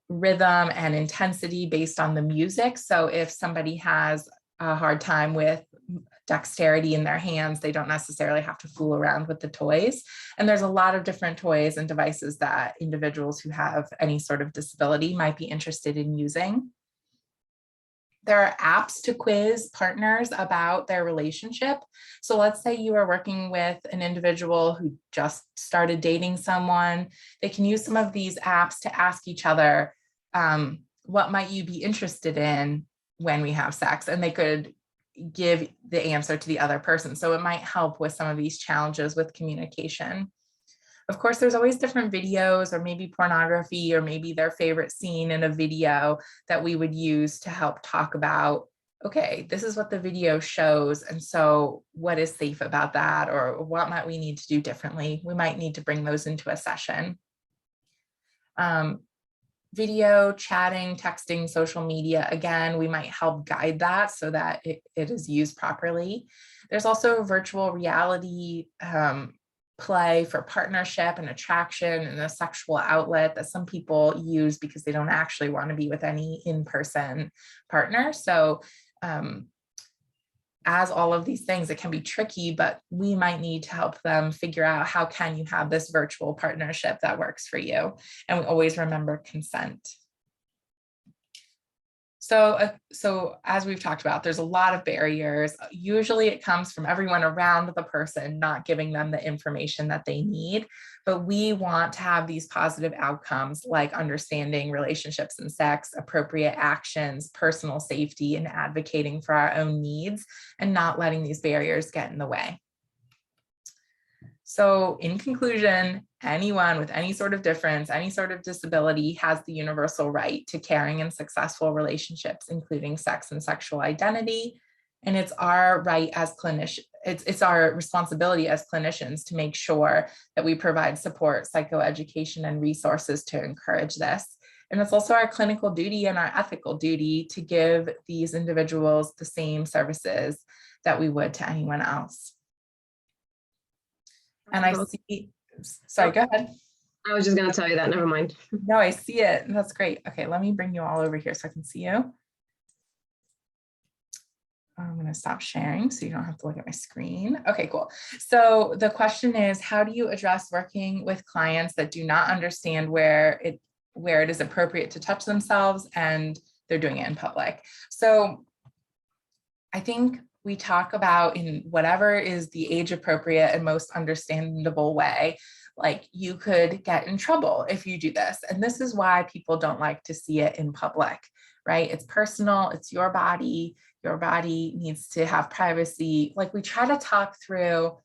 rhythm and intensity based on the music. So if somebody has a hard time with dexterity in their hands, they don't necessarily have to fool around with the toys. And there's a lot of different toys and devices that individuals who have any sort of disability might be interested in using. There are apps to quiz partners about their relationship. So let's say you are working with an individual who just started dating someone. They can use some of these apps to ask each other, what might you be interested in when we have sex? And they could give the answer to the other person. So it might help with some of these challenges with communication. Of course, there's always different videos or maybe pornography or maybe their favorite scene in a video that we would use to help talk about, okay, this is what the video shows. And so what is safe about that? Or what might we need to do differently? We might need to bring those into a session. Video, chatting, texting, social media, again, we might help guide that so that it is used properly. There's also virtual reality play for partnership and attraction and a sexual outlet that some people use because they don't actually want to be with any in-person partner. So as all of these things, it can be tricky, but we might need to help them figure out how can you have this virtual partnership that works for you. And we always remember consent. So as we've talked about, there's a lot of barriers. Usually it comes from everyone around the person not giving them the information that they need, but we want to have these positive outcomes like understanding relationships and sex, appropriate actions, personal safety, and advocating for our own needs and not letting these barriers get in the way. So in conclusion, anyone with any sort of difference, any sort of disability has the universal right to caring and successful relationships, including sex and sexual identity. And it's our right as clinicians, it's our responsibility as clinicians to make sure that we provide support, psychoeducation, and resources to encourage this. And it's also our clinical duty and our ethical duty to give these individuals the same services that we would to anyone else. And I see, sorry, go ahead.
I was just going to tell you that, never mind.
No, I see it. That's great. Okay, let me bring you all over here so I can see you. I'm going to stop sharing so you don't have to look at my screen. Okay, cool. So the question is, how do you address working with clients that do not understand where it is appropriate to touch themselves and they're doing it in public? So I think we talk about in whatever is the age appropriate and most understandable way, like you could get in trouble if you do this. And this is why people don't like to see it in public, right? It's personal, it's your body needs to have privacy. Like we try to talk through,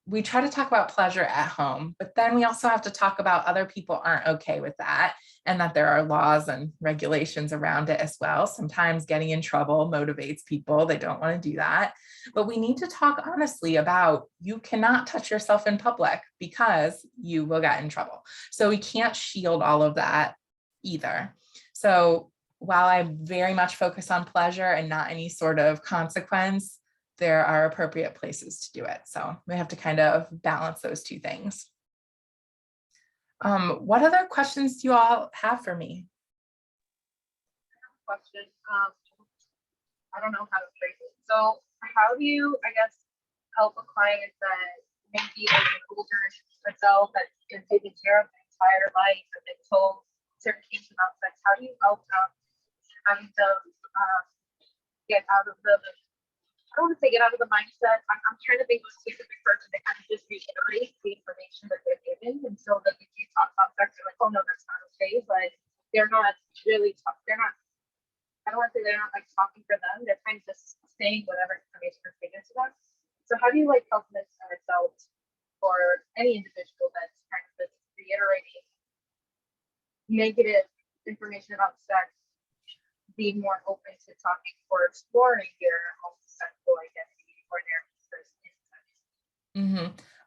we try to talk about pleasure at home, but then we also have to talk about other people aren't okay with that and that there are laws and regulations around it as well. Sometimes getting in trouble motivates people. They don't want to do that. But we need to talk honestly about you cannot touch yourself in public because you will get in trouble. So we can't shield all of that either. So while I very much focus on pleasure and not any sort of consequence, there are appropriate places to do it. So we have to kind of balance those two things. What other questions do you all have for me?
Question. I don't know how to phrase it. So how do you, I guess, help a client that maybe is an older adult that's been taken care of their entire life and been told certain things about sex? How do you help them kind of get out of the, I don't want to say get out of the mindset. I'm trying to be a specific person that kind of just reiterate the information that they're given. And so that if you talk about sex, they're saying whatever information is given to them. So how do you like help this adult or any individual that's kind of just reiterating negative information about sex, being more open to talking or exploring their own sexual identity or their interest in sex?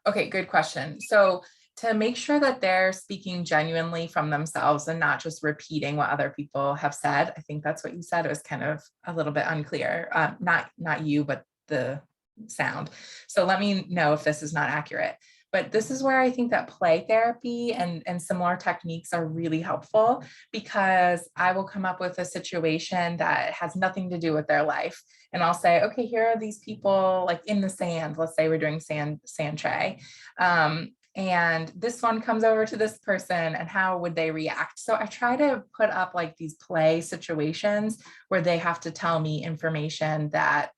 Okay, good question. So to make sure that they're speaking genuinely from themselves and not just repeating what other people have said, I think that's what you said. It was kind of a little bit unclear. Not you, but the sound. So let me know if this is not accurate. But this is where I think that play therapy and similar techniques are really helpful, because I will come up with a situation that has nothing to do with their life. And I'll say, okay, here are these people like in the sand. Let's say we're doing sand tray. And this one comes over to this person, and how would they react? So I try to put up like these play situations where they have to tell me information that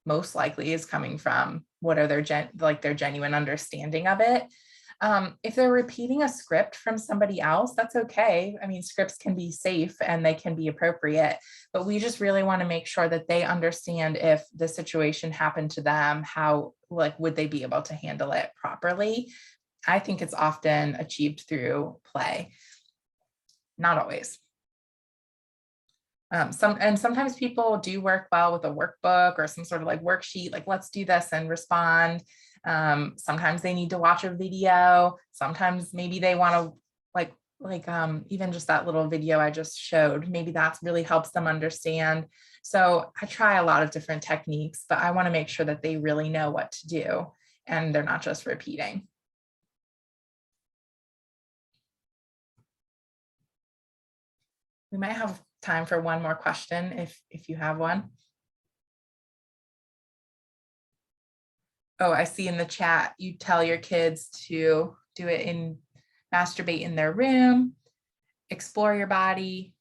most likely is coming from what are their genuine understanding of it. If they're repeating a script from somebody else, that's okay. I mean, scripts can be safe and they can be appropriate, but we just really want to make sure that they understand if the situation happened to them, how would they be able to handle it properly? I think it's often achieved through play. Not always. Sometimes people do work well with a workbook or some sort of like worksheet, like let's do this and respond. Sometimes they need to watch a video. Sometimes maybe they want to even just that little video I just showed, maybe that really helps them understand. So I try a lot of different techniques, but I want to make sure that they really know what to do and they're not just repeating. We might have time for one more question if you have one. Oh, I see in the chat, you tell your kids to do it masturbate in their room, explore your body.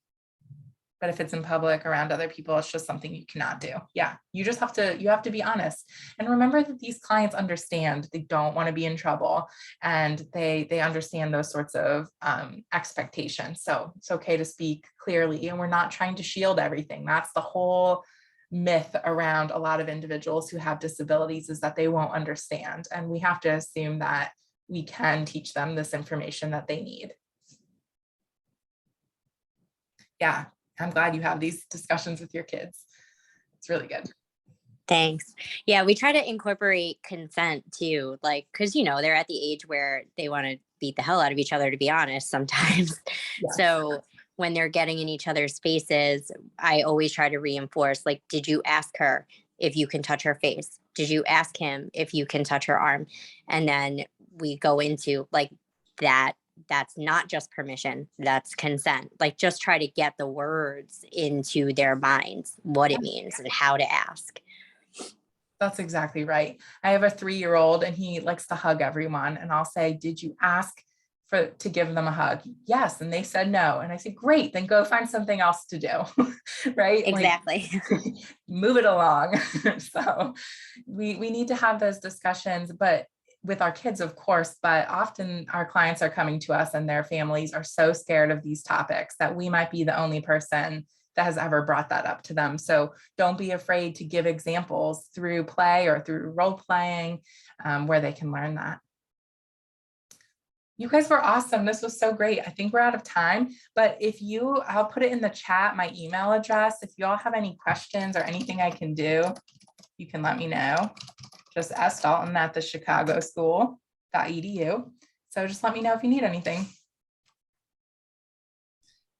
But if it's in public around other people, it's just something you cannot do. Yeah, you have to be honest. And remember that these clients understand, they don't want to be in trouble, and they understand those sorts of expectations. So it's okay to speak clearly, and we're not trying to shield everything. That's the whole myth around a lot of individuals who have disabilities, is that they won't understand. And we have to assume that we can teach them this information that they need. Yeah. I'm glad you have these discussions with your kids. It's really good.
Thanks. Yeah, we try to incorporate consent too, like, because, they're at the age where they want to beat the hell out of each other, to be honest, sometimes. Yes. So when they're getting in each other's faces, I always try to reinforce, like, did you ask her if you can touch her face? Did you ask him if you can touch her arm? And then we go into like that. That's not just permission, that's consent. Like, just try to get the words into their minds, what it means and how to ask.
That's exactly right. I have a 3-year-old and he likes to hug everyone. And I'll say, did you ask to give them a hug? Yes. And they said no. And I say, great, then go find something else to do. Right?
Exactly.
Like, move it along. So we need to have those discussions, but with our kids, of course, but often our clients are coming to us and their families are so scared of these topics that we might be the only person that has ever brought that up to them. So don't be afraid to give examples through play or through role playing where they can learn that. You guys were awesome. This was so great. I think we're out of time, but I'll put it in the chat, my email address. If you all have any questions or anything I can do, you can let me know. Just sdalton@thechicagoschool.edu. So just let me know if you need anything.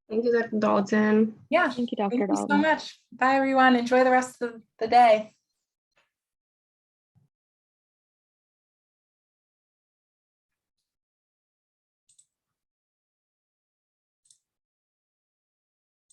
Thank you, Dr. Dalton.
Yeah.
Thank you, Dr.
Thank you
Dalton.
so much. Bye, everyone. Enjoy the rest of the day.